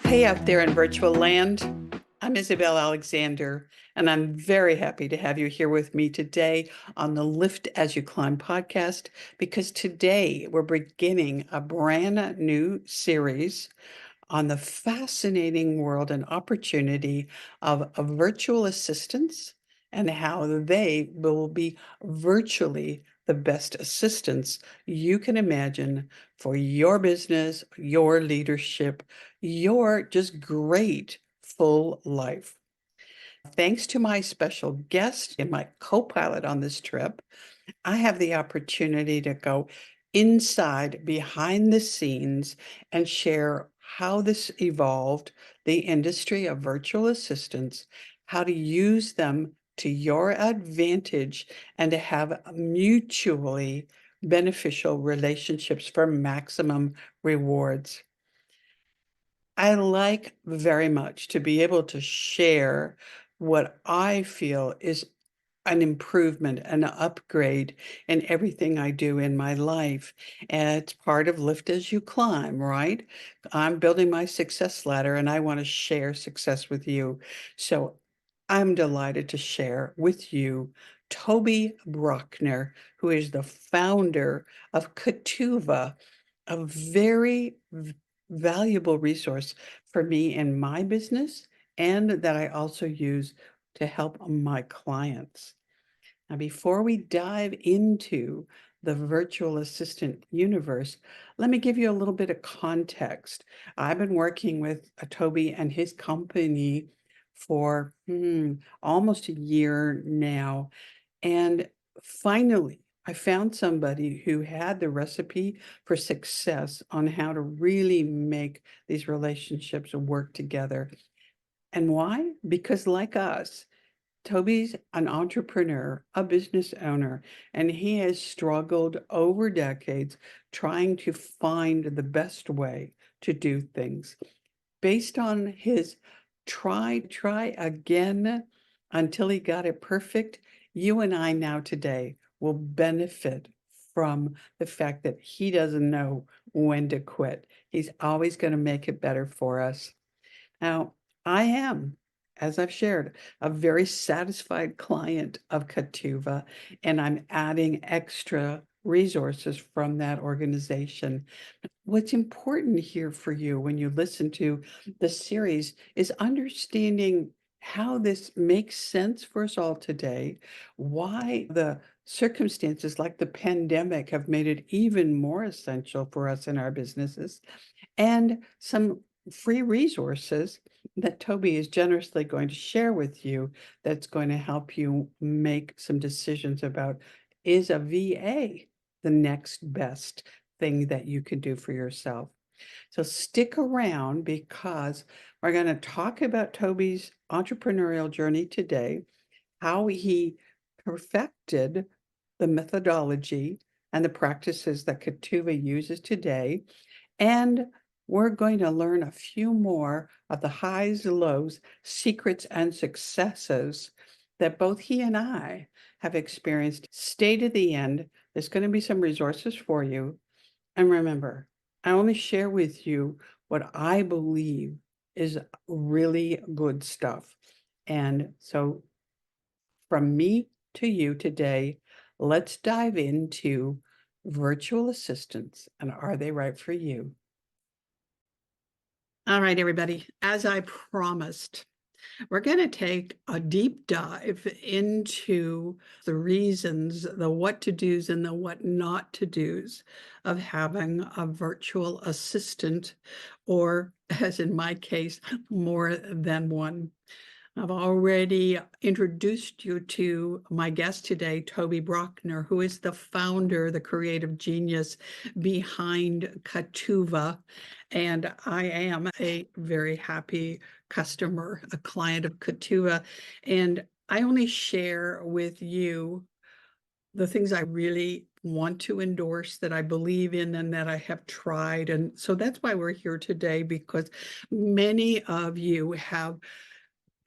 Hey, out there in virtual land. I'm Isabel Alexander, and I'm very happy to have you here with me today on the Lift as You Climb podcast, because today we're beginning a brand new series on the fascinating world and opportunity of virtual assistants and how they will be virtually the best assistants you can imagine for your business, your leadership, your just great full life. Thanks to my special guest and my co-pilot on this trip, I have the opportunity to go inside behind the scenes and share how this evolved, the industry of virtual assistants, how to use them to your advantage, and to have mutually beneficial relationships for maximum rewards. I like very much to be able to share what I feel is an improvement, an upgrade in everything I do in my life. And it's part of Lift as You Climb, right? I'm building my success ladder and I want to share success with you. So I'm delighted to share with you Tobe Brockner, who is the founder of Katuva, a very valuable resource for me in my business and that I also use to help my clients. Now, before we dive into the virtual assistant universe, let me give you a little bit of context. I've been working with Toby and his company for almost a year now. And finally, I found somebody who had the recipe for success on how to really make these relationships work together. And why? Because like us, Toby's an entrepreneur, a business owner, and he has struggled over decades trying to find the best way to do things. Based on his try again until he got it perfect, you and I now today will benefit from the fact that he doesn't know when to quit. He's always going to make it better for us. Now, I am, as I've shared, a very satisfied client of Katuva, and I'm adding extra resources from that organization. What's important here for you when you listen to the series is understanding how this makes sense for us all today, why the circumstances like the pandemic have made it even more essential for us in our businesses, and some free resources that Toby is generously going to share with you that's going to help you make some decisions about, is a VA the next best thing that you can do for yourself? So stick around because we're going to talk about Toby's entrepreneurial journey today, how he perfected the methodology and the practices that Katuva uses today, and we're going to learn a few more of the highs, lows, secrets, and successes that both he and I have experienced. Stay to the end. There's going to be some resources for you. And remember, I only share with you what I believe is really good stuff. And so from me to you today, let's dive into virtual assistants and are they right for you? All right, everybody, as I promised, we're going to take a deep dive into the reasons, the what to do's and the what not to do's of having a virtual assistant, or as in my case, more than one. I've already introduced you to my guest today, Tobe Brockner, who is the founder, the creative genius behind Katuva. And I am a very happy customer, a client of Katuva. And I only share with you the things I really want to endorse, that I believe in, and that I have tried. And so that's why we're here today, because many of you have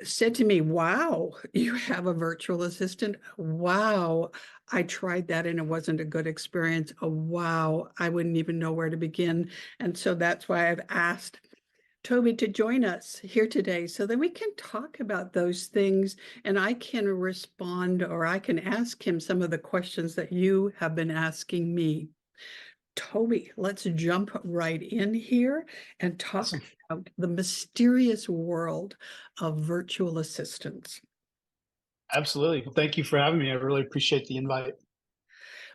said to me, wow, you have a virtual assistant. Wow, I tried that and it wasn't a good experience. Oh, wow, I wouldn't even know where to begin. And so that's why I've asked Toby to join us here today so that we can talk about those things and I can respond or I can ask him some of the questions that you have been asking me. Toby, let's jump right in here and talk Awesome. about the mysterious world of virtual assistants. Absolutely. Well, thank you for having me. I really appreciate the invite.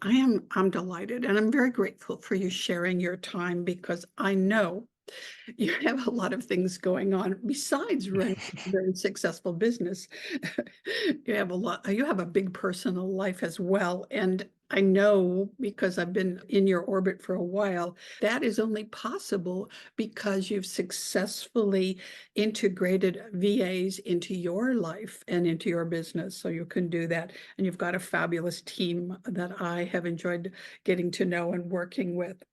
I'm delighted and I'm very grateful for you sharing your time because I know you have a lot of things going on besides running a very successful business. You have a big personal life as well. And I know because I've been in your orbit for a while, that is only possible because you've successfully integrated VAs into your life and into your business. So you can do that. And you've got a fabulous team that I have enjoyed getting to know and working with.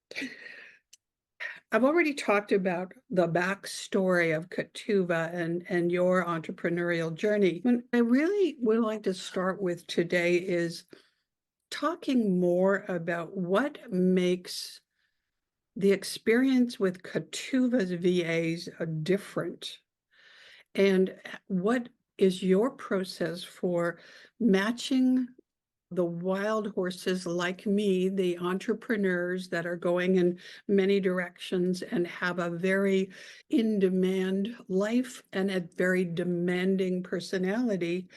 I've already talked about the backstory of Katuva and your entrepreneurial journey. What I really would like to start with today is talking more about what makes the experience with Katuva's VAs different, and what is your process for matching the wild horses like me, the entrepreneurs that are going in many directions and have a very in-demand life and a very demanding personality,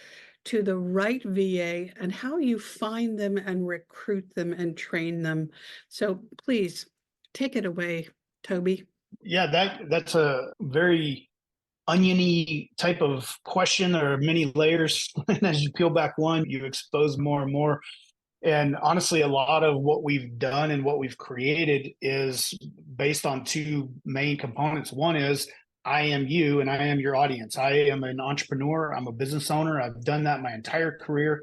to the right VA and how you find them and recruit them and train them. So please take it away, Toby. Yeah, that's a very oniony type of question. There are many layers. And as you peel back one, you expose more and more. And honestly, a lot of what we've done and what we've created is based on two main components. One is I am you and I am your audience. I am an entrepreneur. I'm a business owner. I've done that my entire career.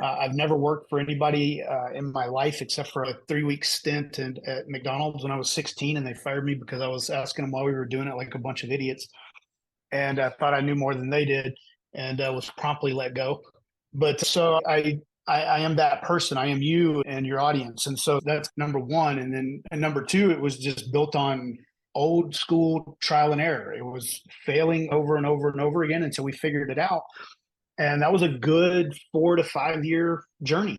I've never worked for anybody in my life except for a 3-week stint at McDonald's when I was 16, and they fired me because I was asking them why we were doing it like a bunch of idiots. And I thought I knew more than they did, and was promptly let go. But so I am that person. I am you and your audience, and so that's number one. And then and number two, it was just built on old school trial and error. It was failing over and over and over again until we figured it out. And that was a good 4 to 5 year journey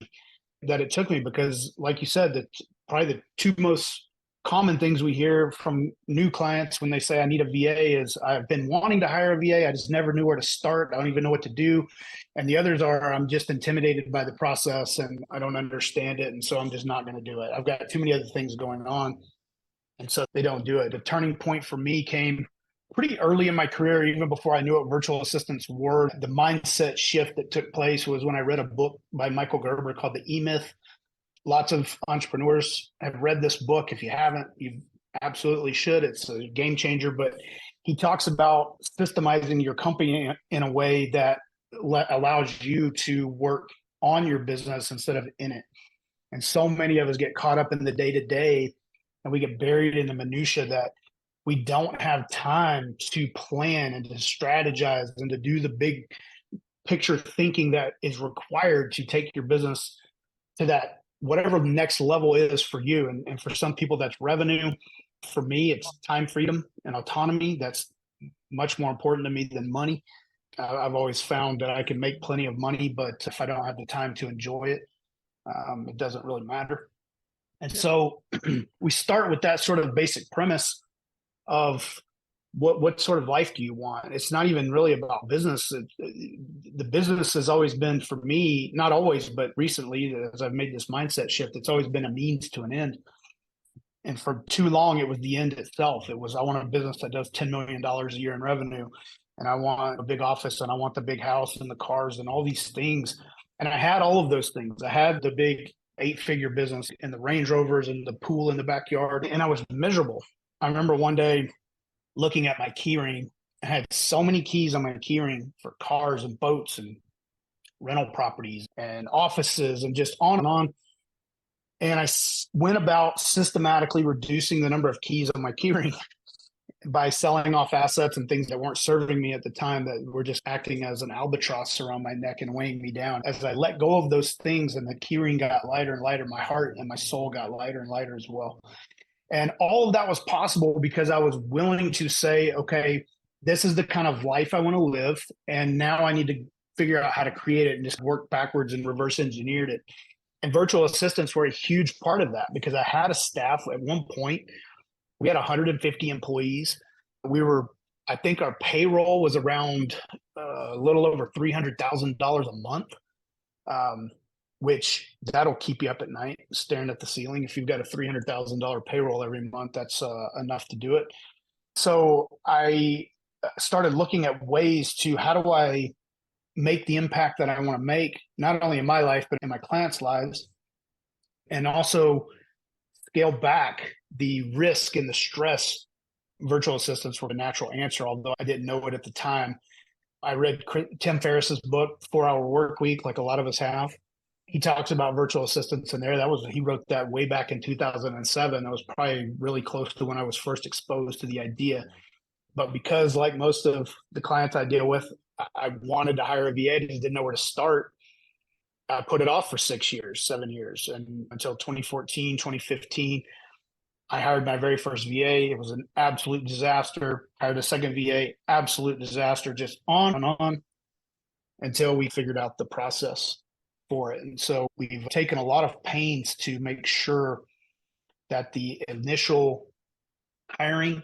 that it took me because, like you said, that probably the two most common things we hear from new clients when they say, I need a VA is I've been wanting to hire a VA. I just never knew where to start. I don't even know what to do. And the others are, I'm just intimidated by the process and I don't understand it. And so I'm just not going to do it. I've got too many other things going on. And so they don't do it. The turning point for me came pretty early in my career, even before I knew what virtual assistants were. The mindset shift that took place was when I read a book by Michael Gerber called The E-Myth. Lots of entrepreneurs have read this book. If you haven't, you absolutely should. It's a game changer. But he talks about systemizing your company in a way that allows you to work on your business instead of in it. And so many of us get caught up in the day to day and we get buried in the minutia that we don't have time to plan and to strategize and to do the big picture thinking that is required to take your business to that whatever the next level is for you. And for some people, that's revenue. For me, it's time freedom and autonomy. That's much more important to me than money. I've always found that I can make plenty of money, but if I don't have the time to enjoy it, it doesn't really matter. And so we start with that sort of basic premise of what sort of life do you want? It's not even really about business. The business has always been for me, not always, but recently, as I've made this mindset shift, it's always been a means to an end. And for too long, it was the end itself. It was, I want a business that does $10 million a year in revenue. And I want a big office and I want the big house and the cars and all these things. And I had all of those things. I had the big 8-figure business and the Range Rovers and the pool in the backyard. And I was miserable. I remember one day looking at my keyring. I had so many keys on my keyring for cars and boats and rental properties and offices and just on and on. And I went about systematically reducing the number of keys on my keyring by selling off assets and things that weren't serving me at the time, that were just acting as an albatross around my neck and weighing me down. As I let go of those things and the keyring got lighter and lighter, my heart and my soul got lighter and lighter as well. And all of that was possible because I was willing to say, okay, this is the kind of life I want to live. And now I need to figure out how to create it and just work backwards and reverse engineered it. And virtual assistants were a huge part of that because I had a staff at one point. We had 150 employees. We were, I think our payroll was around a little over $300,000 a month, which that'll keep you up at night staring at the ceiling. If you've got a $300,000 payroll every month, that's enough to do it. So I started looking at ways to how do I make the impact that I want to make, not only in my life, but in my clients' lives, and also scale back the risk and the stress. Virtual assistants were a natural answer, although I didn't know it at the time. I read Tim Ferriss's book, 4 Hour Work Week, like a lot of us have. He talks about virtual assistants in there. He wrote that way back in 2007. That was probably really close to when I was first exposed to the idea. But because, like most of the clients I deal with, I wanted to hire a VA, I just didn't know where to start. I put it off for 6 years, 7 years, and until 2014, 2015, I hired my very first VA. It was an absolute disaster. Hired a second VA, absolute disaster, just on and on until we figured out the process for it. And so we've taken a lot of pains to make sure that the initial hiring,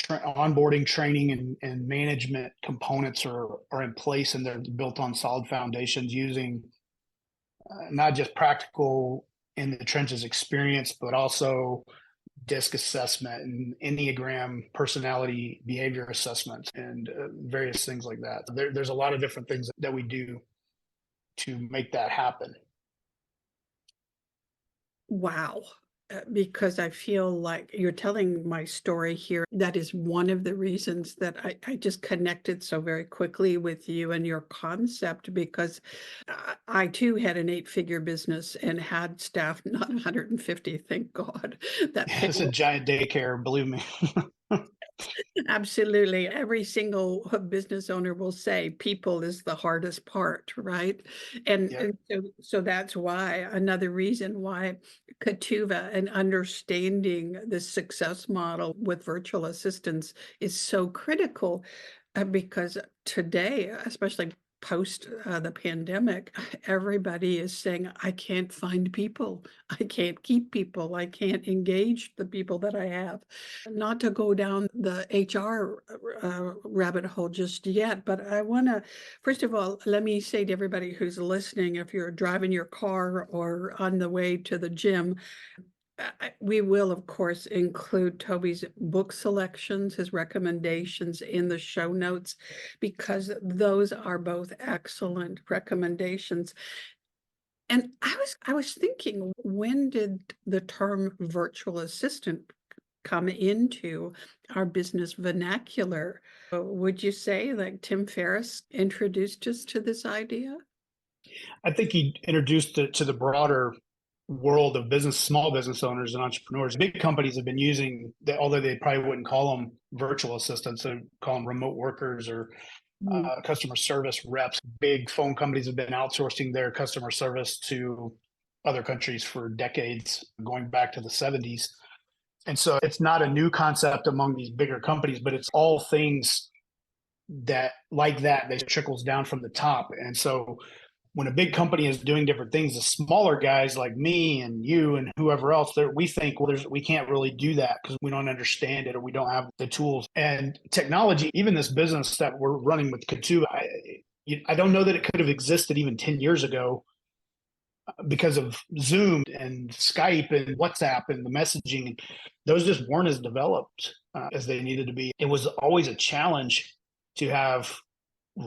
onboarding, training, and management components are in place, and they're built on solid foundations using not just practical in the trenches experience, but also DISC assessment and Enneagram personality behavior assessments and various things like that. There's a lot of different things that we do to make that happen. Wow. Because I feel like you're telling my story here. That is one of the reasons that I just connected so very quickly with you and your concept, because I too had an 8-figure business and had staff, not 150, thank God. That It's a giant daycare, believe me. Absolutely. Every single business owner will say people is the hardest part, right? And, Yep. and so that's why, another reason why Katuva and understanding the success model with virtual assistants is so critical, because today, especially post the pandemic, everybody is saying, I can't find people. I can't keep people. I can't engage the people that I have. Not to go down the HR rabbit hole just yet, but I want to, first of all, let me say to everybody who's listening, if you're driving your car or on the way to the gym, we will, of course, include Toby's book selections, his recommendations in the show notes, because those are both excellent recommendations. And I was thinking, when did the term virtual assistant come into our business vernacular? Would you say like Tim Ferriss introduced us to this idea? I think he introduced it to the broader world of business, small business owners and entrepreneurs. Big companies have been using that, although they probably wouldn't call them virtual assistants, they call them remote workers or customer service reps. Big phone companies have been outsourcing their customer service to other countries for decades, going back to the 70s. And so it's not a new concept among these bigger companies, but it's all things that like that trickles down from the top. And so when a big company is doing different things, the smaller guys like me and you and whoever else, we think, well, we can't really do that because we don't understand it or we don't have the tools and technology. Even this business that we're running with Katuva, I don't know that it could have existed even 10 years ago because of Zoom and Skype and WhatsApp and the messaging. Those just weren't as developed as they needed to be. It was always a challenge to have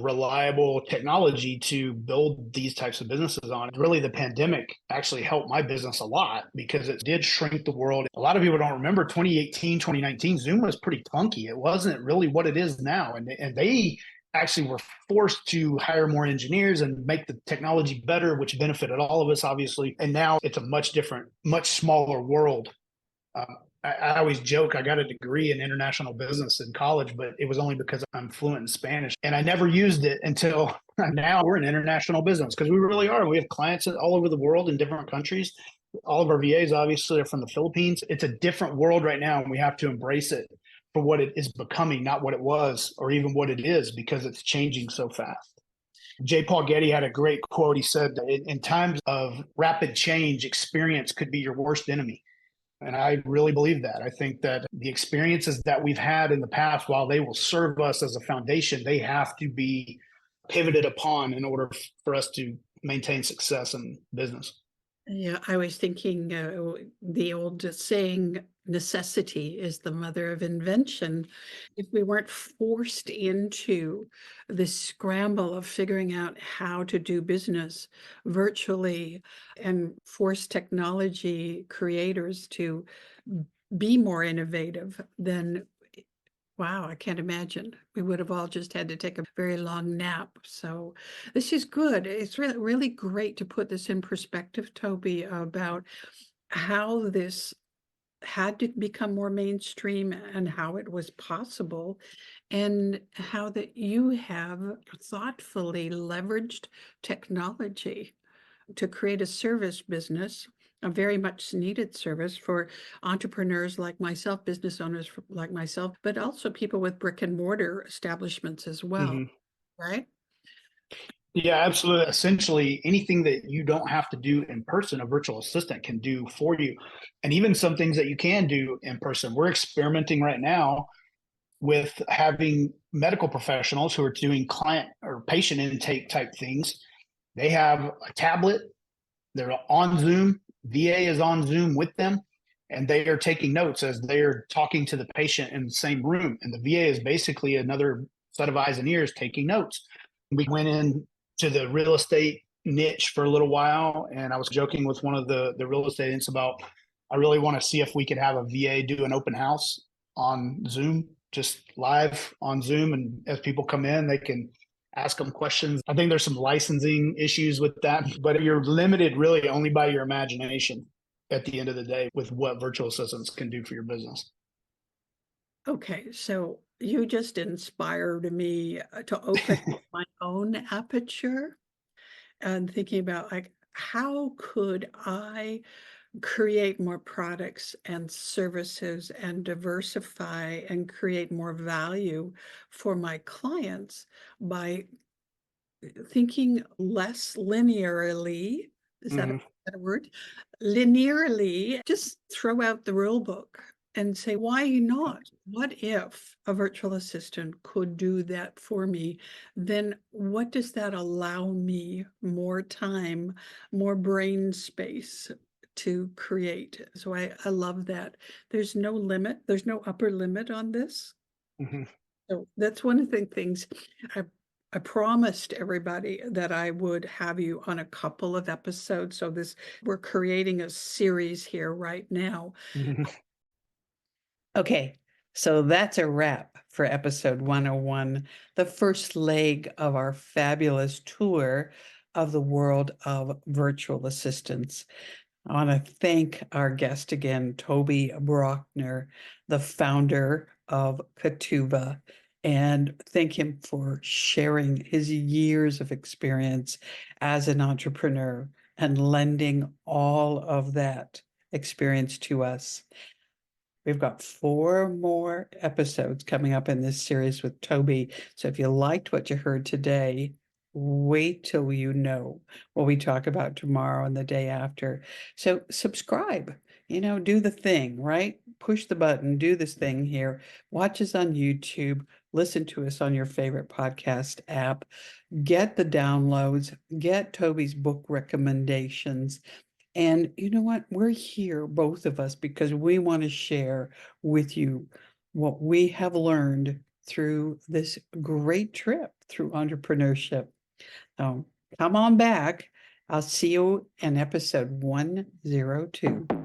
reliable technology to build these types of businesses on. Really, the pandemic actually helped my business a lot because it did shrink the world. A lot of people don't remember 2018, 2019, Zoom was pretty clunky. It wasn't really what it is now. And they actually were forced to hire more engineers and make the technology better, which benefited all of us, obviously. And now it's a much different, much smaller world. I always joke, I got a degree in international business in college, but it was only because I'm fluent in Spanish. And I never used it until now we're in international business because we really are. We have clients all over the world in different countries. All of our VAs obviously are from the Philippines. It's a different world right now, and we have to embrace it for what it is becoming, not what it was or even what it is, because it's changing so fast. J. Paul Getty had a great quote. He said, in times of rapid change, experience could be your worst enemy. And I really believe that. I think that the experiences that we've had in the past, while they will serve us as a foundation, they have to be pivoted upon in order for us to maintain success in business. Yeah, I was thinking the old saying, necessity is the mother of invention. If we weren't forced into the scramble of figuring out how to do business virtually and force technology creators to be more innovative, then wow, I can't imagine. We would have all just had to take a very long nap. So this is good. It's really, really great to put this in perspective, Toby, about how this had to become more mainstream and how it was possible, and how that you have thoughtfully leveraged technology to create a service business, a very much needed service for entrepreneurs like myself, business owners like myself, but also people with brick and mortar establishments as well, Mm-hmm. right? Yeah, absolutely. Essentially, anything that you don't have to do in person, a virtual assistant can do for you. And even some things that you can do in person. We're experimenting right now with having medical professionals who are doing client or patient intake type things. They have a tablet, they're on Zoom, VA is on Zoom with them, and they are taking notes as they're talking to the patient in the same room. And the VA is basically another set of eyes and ears taking notes. We went in to the real estate niche for a little while, and I was joking with one of the real estate agents about I really want to see if we could have a VA do an open house on Zoom, just live on Zoom, and as people come in, they can ask them questions. I think there's some licensing issues with that, but you're limited really only by your imagination at the end of the day with what virtual assistants can do for your business. Okay, so you just inspired me to open my own aperture and thinking about like, how could I create more products and services and diversify and create more value for my clients by thinking less linearly. Is that Mm-hmm. a word? Linearly, just throw out the rule book and say, why not? What if a virtual assistant could do that for me? Then what does that allow me more time, more brain space to create? So I love that. There's no limit, there's no upper limit on this. Mm-hmm. So that's one of the things I, I promised everybody that I would have you on a couple of episodes. So we're creating a series here right now. Mm-hmm. Okay, so that's a wrap for episode 101, the first leg of our fabulous tour of the world of virtual assistants. I want to thank our guest again, Tobe Brockner, the founder of Katuva, and thank him for sharing his years of experience as an entrepreneur and lending all of that experience to us. We've got 4 more episodes coming up in this series with Tobe. So if you liked what you heard today, wait till you know what we talk about tomorrow and the day after. So subscribe, do the thing, right? Push the button, do this thing here. Watch us on YouTube, listen to us on your favorite podcast app, get the downloads, get Toby's book recommendations. And you know what? We're here, both of us, because we want to share with you what we have learned through this great trip through entrepreneurship. So come on back. I'll see you in episode 102.